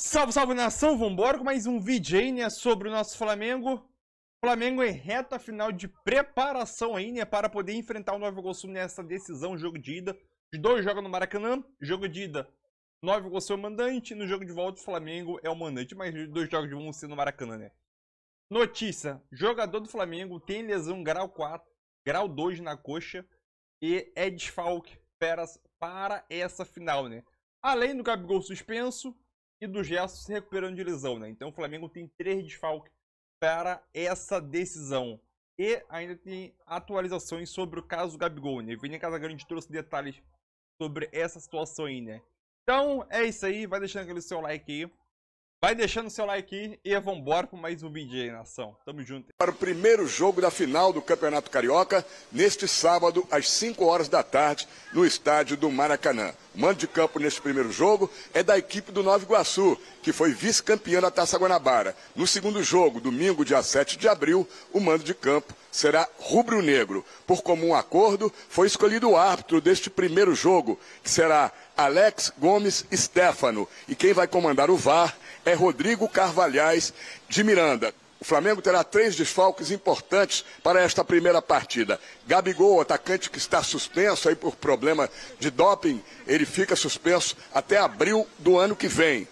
Salve, salve nação, vambora com mais um vídeo aí, né, sobre o nosso Flamengo. Flamengo em reta final de preparação aí, né, para poder enfrentar o Nova Iguaçu nessa decisão, jogo de ida. Os dois jogam no Maracanã, jogo de ida, Nova Iguaçu é o mandante, no jogo de volta o Flamengo é o mandante, mas os dois jogos vão ser no Maracanã, né. Notícia, jogador do Flamengo tem lesão grau 4, grau 2 na coxa e é desfalque para essa final, né. Além do Gabigol suspenso e do Gerson se recuperando de lesão, né? Então o Flamengo tem 3 desfalques para essa decisão. E ainda tem atualizações sobre o caso do Gabigol, né? Vini Casagrande trouxe detalhes sobre essa situação aí, né? Então é isso aí, vai deixando aquele seu like aí. Vai deixando seu like aí e vambora para mais um vídeo aí, nação. Tamo junto. Para o primeiro jogo da final do Campeonato Carioca, neste sábado, às 5 horas da tarde, no estádio do Maracanã. O mando de campo neste primeiro jogo é da equipe do Nova Iguaçu, que foi vice-campeã da Taça Guanabara. No segundo jogo, domingo, dia 7 de abril, o mando de campo será rubro-negro. Por comum acordo, foi escolhido o árbitro deste primeiro jogo, que será Alex Gomes Stefano. E quem vai comandar o VAR é Rodrigo Carvalhais de Miranda. O Flamengo terá 3 desfalques importantes para esta primeira partida. Gabigol, atacante que está suspenso aí por problema de doping, ele fica suspenso até abril do ano que vem.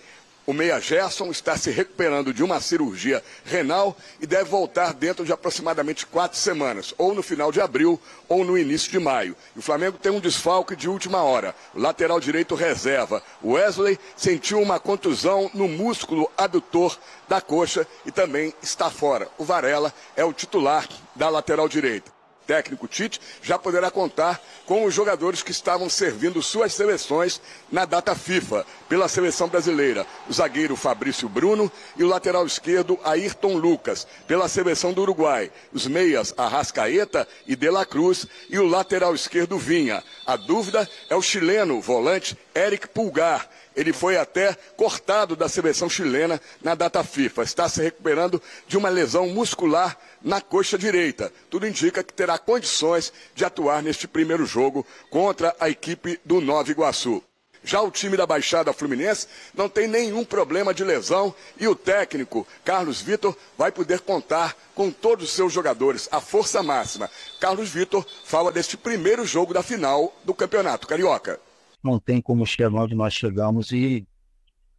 O meia Gerson está se recuperando de uma cirurgia renal e deve voltar dentro de aproximadamente 4 semanas, ou no final de abril ou no início de maio. E o Flamengo tem um desfalque de última hora. O lateral direito reserva, Wesley, sentiu uma contusão no músculo adutor da coxa e também está fora. O Varela é o titular da lateral direita. O técnico Tite já poderá contar com os jogadores que estavam servindo suas seleções na data FIFA pela seleção brasileira. O zagueiro Fabrício Bruno e o lateral esquerdo Ayrton Lucas pela seleção do Uruguai. Os meias Arrascaeta e De La Cruz e o lateral esquerdo Vinha. A dúvida é o chileno volante Eric Pulgar. Ele foi até cortado da seleção chilena na data FIFA. Está se recuperando de uma lesão muscular na coxa direita. Tudo indica que terá condições de atuar neste primeiro jogo contra a equipe do Nova Iguaçu. Já o time da Baixada Fluminense não tem nenhum problema de lesão e o técnico Carlos Vitor vai poder contar com todos os seus jogadores, a força máxima. Carlos Vitor fala deste primeiro jogo da final do Campeonato Carioca. Não tem como chegar onde nós chegamos e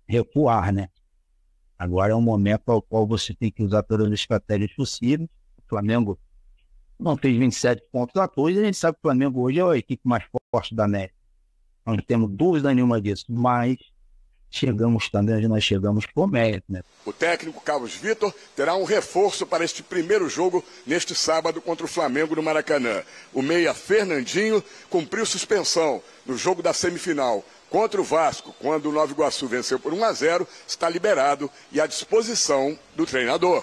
recuar, né? Agora é um momento ao qual você tem que usar todas as estratégias possíveis. O Flamengo não fez 27 pontos à toa e a gente sabe que o Flamengo hoje é a equipe mais forte da América. Não temos dúvida nenhuma disso, mas chegamos também onde nós chegamos por mérito, né? O técnico Carlos Vitor terá um reforço para este primeiro jogo neste sábado contra o Flamengo no Maracanã. O meia Fernandinho cumpriu suspensão no jogo da semifinal contra o Vasco, quando o Nova Iguaçu venceu por 1-0, está liberado e à disposição do treinador.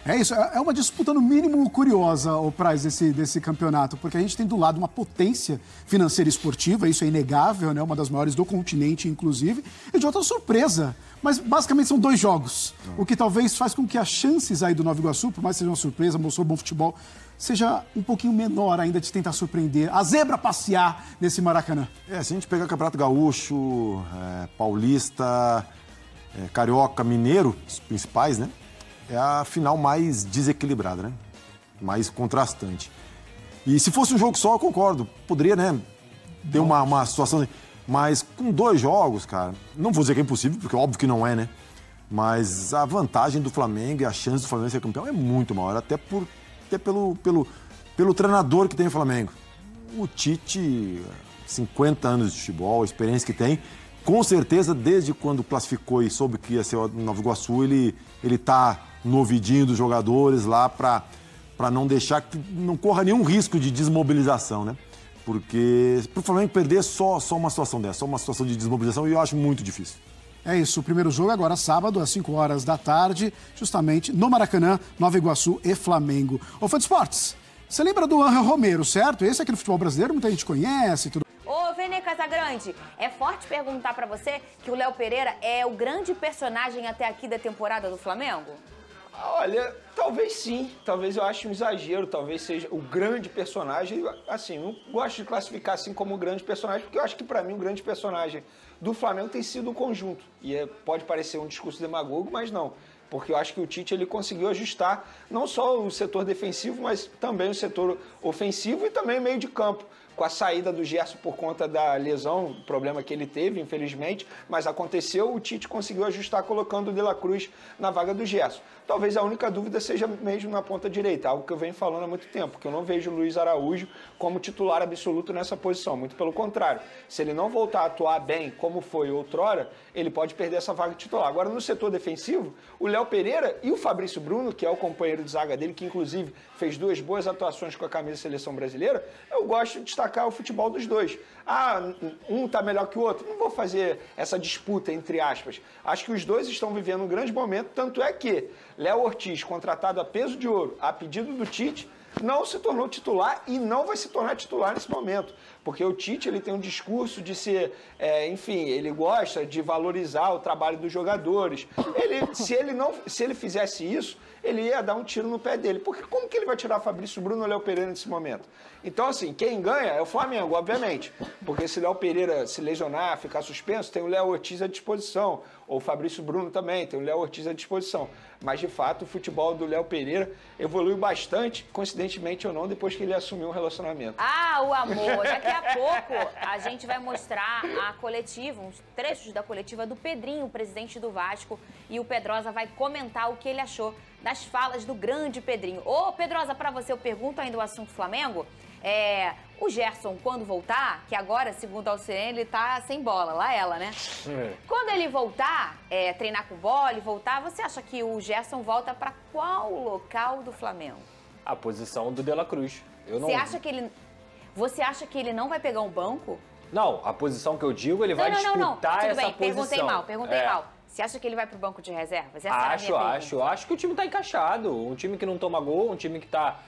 É isso, é uma disputa no mínimo curiosa, o Praz, desse campeonato, porque a gente tem do lado uma potência financeira e esportiva, isso é inegável, né? Uma das maiores do continente, inclusive, e de outra surpresa. Mas basicamente são 2 jogos, o que talvez faz com que as chances aí do Nova Iguaçu, por mais que seja uma surpresa, mostrou bom futebol, seja um pouquinho menor ainda de tentar surpreender, a zebra passear nesse Maracanã. Se a gente pegar Campeonato Gaúcho, Paulista, Carioca, Mineiro, os principais, né? É a final mais desequilibrada, né? Mais contrastante. E se fosse um jogo só, eu concordo. Poderia, né? Ter uma situação... Mas com 2 jogos, cara, não vou dizer que é impossível, porque óbvio que não é, né? Mas a vantagem do Flamengo e a chance do Flamengo ser campeão é muito maior, até pelo treinador que tem o Flamengo. O Tite, 50 anos de futebol, a experiência que tem, com certeza, desde quando classificou e soube que ia ser o Nova Iguaçu, ele tá no ouvidinho dos jogadores lá para não deixar que não corra nenhum risco de desmobilização, né? Porque pro Flamengo perder só uma situação dessa, só uma situação de desmobilização, e eu acho muito difícil. É isso, o primeiro jogo agora sábado, às 5 horas da tarde, justamente no Maracanã, Nova Iguaçu e Flamengo. Ô, Fã de Esportes, você lembra do Ángel Romero, certo? Esse aqui no futebol brasileiro, muita gente conhece e tudo. Ô, Vene Casagrande, é forte perguntar pra você que o Léo Pereira é o grande personagem até aqui da temporada do Flamengo? Olha, talvez sim, talvez eu ache um exagero, talvez seja o grande personagem, assim, não gosto de classificar assim como o grande personagem, porque eu acho que para mim o grande personagem do Flamengo tem sido o conjunto, e pode parecer um discurso demagogo, mas não, porque eu acho que o Tite ele conseguiu ajustar não só o setor defensivo, mas também o setor ofensivo e também o meio de campo, com a saída do Gerson por conta da lesão, problema que ele teve, infelizmente, mas aconteceu, o Tite conseguiu ajustar colocando o De La Cruz na vaga do Gerson. Talvez a única dúvida seja mesmo na ponta direita, algo que eu venho falando há muito tempo, porque eu não vejo o Luiz Araújo como titular absoluto nessa posição, muito pelo contrário. Se ele não voltar a atuar bem como foi outrora, ele pode perder essa vaga titular. Agora, no setor defensivo, o Léo Pereira e o Fabrício Bruno, que é o companheiro de zaga dele, que inclusive fez 2 boas atuações com a camisa da seleção brasileira, eu gosto de destacar o futebol dos dois. Ah, um tá melhor que o outro. Não vou fazer essa disputa, entre aspas. Acho que os dois estão vivendo um grande momento, tanto é que Léo Ortiz, contratado a peso de ouro, a pedido do Tite, não se tornou titular e não vai se tornar titular nesse momento. Porque o Tite ele tem um discurso de ser, enfim, ele gosta de valorizar o trabalho dos jogadores. Se ele fizesse isso, ele ia dar um tiro no pé dele. Porque como que ele vai tirar Fabrício Bruno ou Léo Pereira nesse momento? Então, assim, quem ganha é o Flamengo, obviamente. Porque se Léo Pereira se lesionar, ficar suspenso, tem o Léo Ortiz à disposição. Ou o Fabrício Bruno também, tem o Léo Ortiz à disposição. Mas, de fato, o futebol do Léo Pereira evoluiu bastante, coincidentemente ou não, depois que ele assumiu um relacionamento. Ah, o amor! Daqui a pouco a gente vai mostrar a coletiva, uns trechos da coletiva do Pedrinho, o presidente do Vasco, e o Pedrosa vai comentar o que ele achou das falas do grande Pedrinho. Ô, Pedrosa, pra você, eu pergunto ainda o assunto Flamengo. O Gerson, quando voltar, que agora, segundo a Alciene, ele tá sem bola, lá ela, né? Quando ele voltar, treinar com bola e voltar, você acha que o Gerson volta pra qual local do Flamengo? A posição do De La Cruz. Você acha que ele não vai pegar um banco? Não, a posição que eu digo, ele vai disputar essa posição. Perguntei mal. Você acha que ele vai pro banco de reservas? Acho que o time tá encaixado. Um time que não toma gol, um time que tá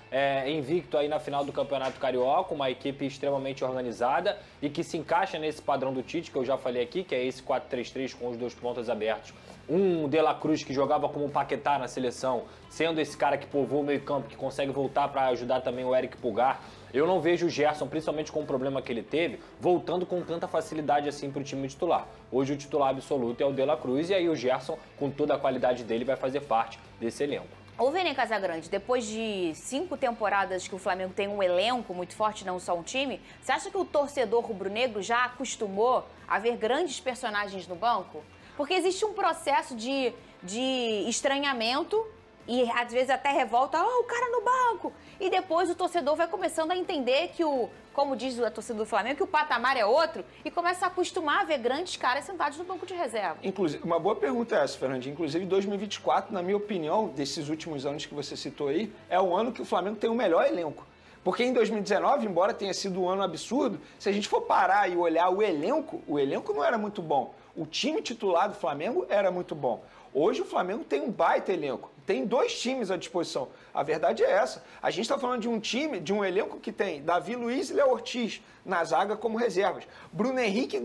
invicto aí na final do Campeonato Carioca, uma equipe extremamente organizada e que se encaixa nesse padrão do Tite, que eu já falei aqui, que é esse 4-3-3 com os 2 pontas abertos. Um De La Cruz que jogava como Paquetá na seleção, sendo esse cara que povoa o meio campo, que consegue voltar para ajudar também o Eric Pulgar. Eu não vejo o Gerson, principalmente com o problema que ele teve, voltando com tanta facilidade assim para o time titular. Hoje o titular absoluto é o De La Cruz e aí o Gerson, com toda a qualidade dele, vai fazer parte desse elenco. Ô, Vene Casagrande, depois de 5 temporadas que o Flamengo tem um elenco muito forte, não só um time, você acha que o torcedor rubro-negro já acostumou a ver grandes personagens no banco? Porque existe um processo de estranhamento e às vezes até revolta, o cara no banco. E depois o torcedor vai começando a entender que como diz a torcida do Flamengo, que o patamar é outro e começa a acostumar a ver grandes caras sentados no banco de reserva. Inclusive, uma boa pergunta é essa, Fernandinho. Inclusive, 2024, na minha opinião, desses últimos anos que você citou aí, é o ano que o Flamengo tem o melhor elenco. Porque em 2019, embora tenha sido um ano absurdo, se a gente for parar e olhar o elenco não era muito bom. O time titular do Flamengo era muito bom. Hoje o Flamengo tem um baita elenco, tem 2 times à disposição. A verdade é essa. A gente está falando de um time, de um elenco que tem Davi Luiz e Léo Ortiz na zaga como reservas. Bruno Henrique,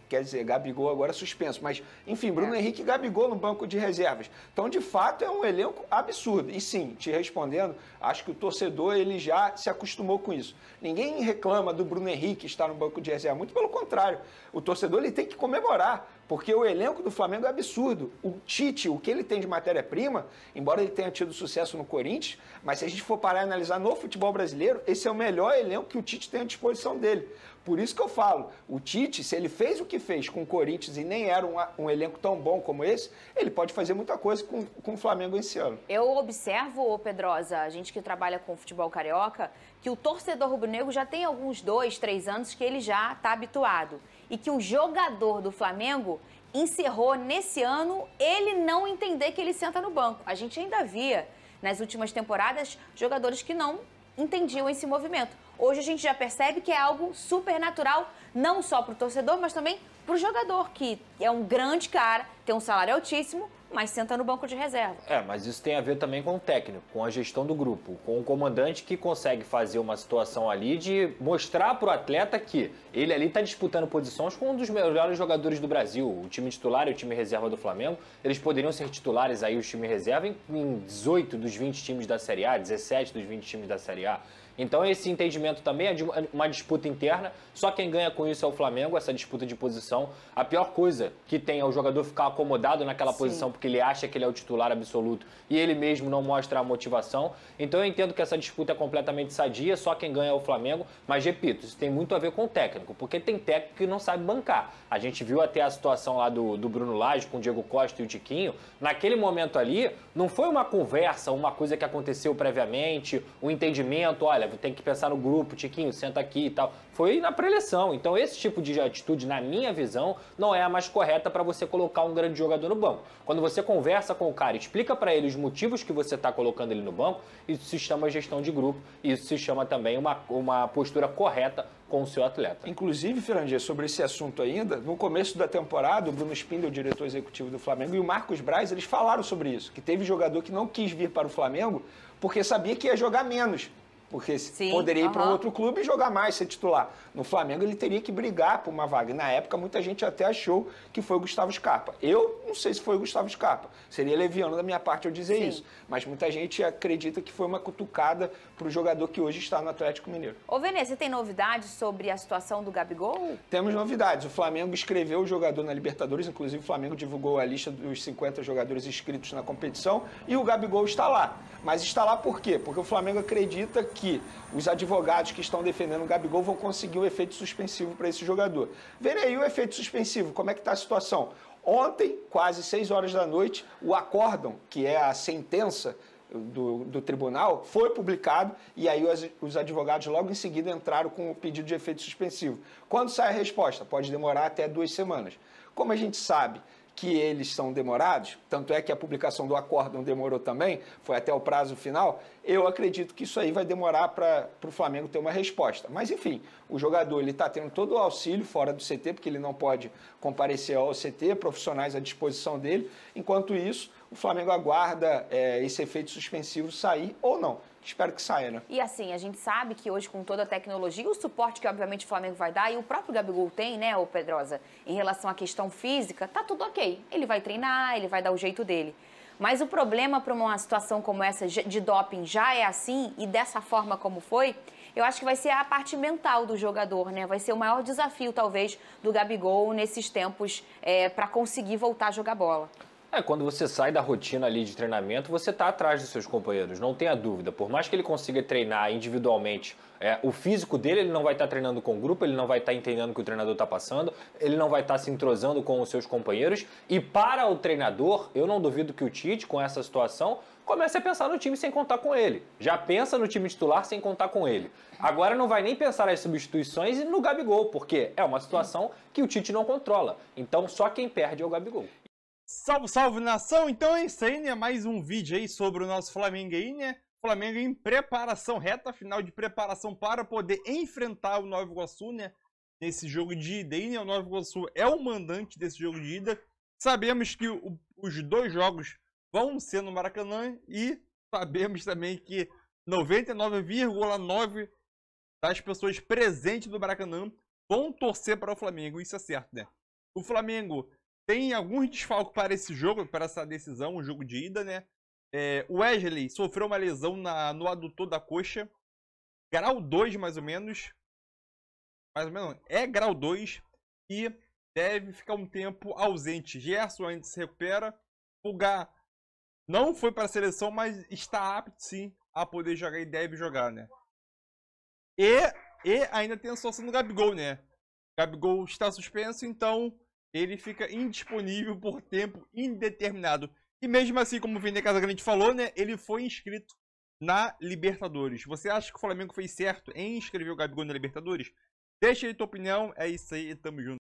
quer dizer, Gabigol agora suspenso, mas enfim, Bruno Henrique e Gabigol no banco de reservas. Então, de fato, é um elenco absurdo. E sim, te respondendo, acho que o torcedor ele já se acostumou com isso. Ninguém reclama do Bruno Henrique estar no banco de reserva, muito pelo contrário. O torcedor ele tem que comemorar, porque o elenco do Flamengo é absurdo. O Tite, o que ele tem de matéria-prima, embora ele tenha tido sucesso no Corinthians, mas se a gente for parar e analisar no futebol brasileiro, esse é o melhor elenco que o Tite tem à disposição dele. Por isso que eu falo, o Tite, se ele fez o que fez com o Corinthians e nem era um elenco tão bom como esse, ele pode fazer muita coisa com o Flamengo esse ano. Eu observo, Pedrosa, a gente que trabalha com futebol carioca, que o torcedor rubro-negro já tem alguns 2, 3 anos que ele já está habituado. E que o jogador do Flamengo encerrou nesse ano ele não entender que ele senta no banco. A gente ainda via, nas últimas temporadas, jogadores que não entendiam esse movimento. Hoje a gente já percebe que é algo super natural, não só para o torcedor, mas também para o jogador, que é um grande cara, tem um salário altíssimo, mas senta no banco de reserva. Mas isso tem a ver também com o técnico, com a gestão do grupo, com o comandante que consegue fazer uma situação ali de mostrar para o atleta que ele ali está disputando posições com um dos melhores jogadores do Brasil. O time titular e o time reserva do Flamengo, eles poderiam ser titulares aí, os times reserva, em 18 dos 20 times da Série A, 17 dos 20 times da Série A. Então esse entendimento também é de uma disputa interna, só quem ganha com isso é o Flamengo, essa disputa de posição. A pior coisa que tem é o jogador ficar acomodado naquela posição porque ele acha que ele é o titular absoluto e ele mesmo não mostra a motivação. Então eu entendo que essa disputa é completamente sadia, só quem ganha é o Flamengo, mas repito, isso tem muito a ver com o técnico, porque tem técnico que não sabe bancar. A gente viu até a situação lá do Bruno Lage com o Diego Costa e o Tiquinho. Naquele momento ali, não foi uma conversa, uma coisa que aconteceu previamente, um entendimento, olha, tem que pensar no grupo, Tiquinho, senta aqui e tal. Foi na pré-eleição. Então esse tipo de atitude, na minha visão, não é a mais correta para você colocar um grande jogador no banco. Quando você conversa com o cara, explica para ele os motivos que você está colocando ele no banco, isso se chama gestão de grupo, isso se chama também uma postura correta com o seu atleta. Inclusive, Firandia, sobre esse assunto ainda, no começo da temporada, o Bruno Spindel, o diretor executivo do Flamengo, e o Marcos Braz, eles falaram sobre isso, que teve jogador que não quis vir para o Flamengo porque sabia que ia jogar menos. Porque poderia ir para um outro clube e jogar mais, ser titular. No Flamengo ele teria que brigar por uma vaga. E na época muita gente até achou que foi o Gustavo Scarpa. Eu não sei se foi o Gustavo Scarpa. Seria leviano da minha parte eu dizer isso. Mas muita gente acredita que foi uma cutucada para o jogador que hoje está no Atlético Mineiro. Ô, Vene, você tem novidades sobre a situação do Gabigol? Temos novidades. O Flamengo escreveu o jogador na Libertadores. Inclusive o Flamengo divulgou a lista dos 50 jogadores inscritos na competição. E o Gabigol está lá. Mas está lá por quê? Porque o Flamengo acredita que os advogados que estão defendendo o Gabigol vão conseguir o efeito suspensivo para esse jogador. Verem aí o efeito suspensivo, como é que está a situação? Ontem, quase 6 horas da noite, o acórdão, que é a sentença do tribunal, foi publicado e aí os advogados logo em seguida entraram com o pedido de efeito suspensivo. Quando sai a resposta? Pode demorar até 2 semanas. Como a gente sabe que eles são demorados, tanto é que a publicação do acórdão demorou também, foi até o prazo final, eu acredito que isso aí vai demorar para o Flamengo ter uma resposta. Mas, enfim, o jogador está tendo todo o auxílio fora do CT, porque ele não pode comparecer ao CT, profissionais à disposição dele. Enquanto isso, o Flamengo aguarda esse efeito suspensivo sair ou não. Espero que saia, né? E assim, a gente sabe que hoje, com toda a tecnologia, o suporte que obviamente o Flamengo vai dar, e o próprio Gabigol tem, né, ô Pedrosa, em relação à questão física, tá tudo ok. Ele vai treinar, ele vai dar o jeito dele. Mas o problema para uma situação como essa de doping já é assim, e dessa forma como foi, eu acho que vai ser a parte mental do jogador, né? Vai ser o maior desafio, talvez, do Gabigol nesses tempos para conseguir voltar a jogar bola. Quando você sai da rotina ali de treinamento, você está atrás dos seus companheiros, não tenha dúvida. Por mais que ele consiga treinar individualmente, o físico dele, ele não vai estar treinando com o grupo, ele não vai estar entendendo o que o treinador está passando, ele não vai estar se entrosando com os seus companheiros. E para o treinador, eu não duvido que o Tite, com essa situação, comece a pensar no time sem contar com ele. Já pensa no time titular sem contar com ele. Agora não vai nem pensar nas substituições e no Gabigol, porque é uma situação que o Tite não controla. Então só quem perde é o Gabigol. Salve, salve, nação! Então é isso aí, né? Mais um vídeo aí sobre o nosso Flamengo aí, né? Flamengo em preparação, reta final de preparação para poder enfrentar o Nova Iguaçu, né? Nesse jogo de ida aí, né? O Nova Iguaçu é o mandante desse jogo de ida. Sabemos que os 2 jogos vão ser no Maracanã e sabemos também que 99,9% das pessoas presentes no Maracanã vão torcer para o Flamengo. Isso é certo, né? O Flamengo tem alguns desfalques para esse jogo, para essa decisão, o jogo de ida, né? O Wesley sofreu uma lesão no adutor da coxa. Grau 2, mais ou menos. Mais ou menos, é grau 2. E deve ficar um tempo ausente. Gerson ainda se recupera. Pulgar não foi para a seleção, mas está apto sim a poder jogar e deve jogar, né? E ainda tem a situação do Gabigol, né? Gabigol está suspenso, então ele fica indisponível por tempo indeterminado. E mesmo assim, como o Vene Casagrande falou, né? Ele foi inscrito na Libertadores. Você acha que o Flamengo fez certo em inscrever o Gabigol na Libertadores? Deixa aí tua opinião. É isso aí, tamo junto.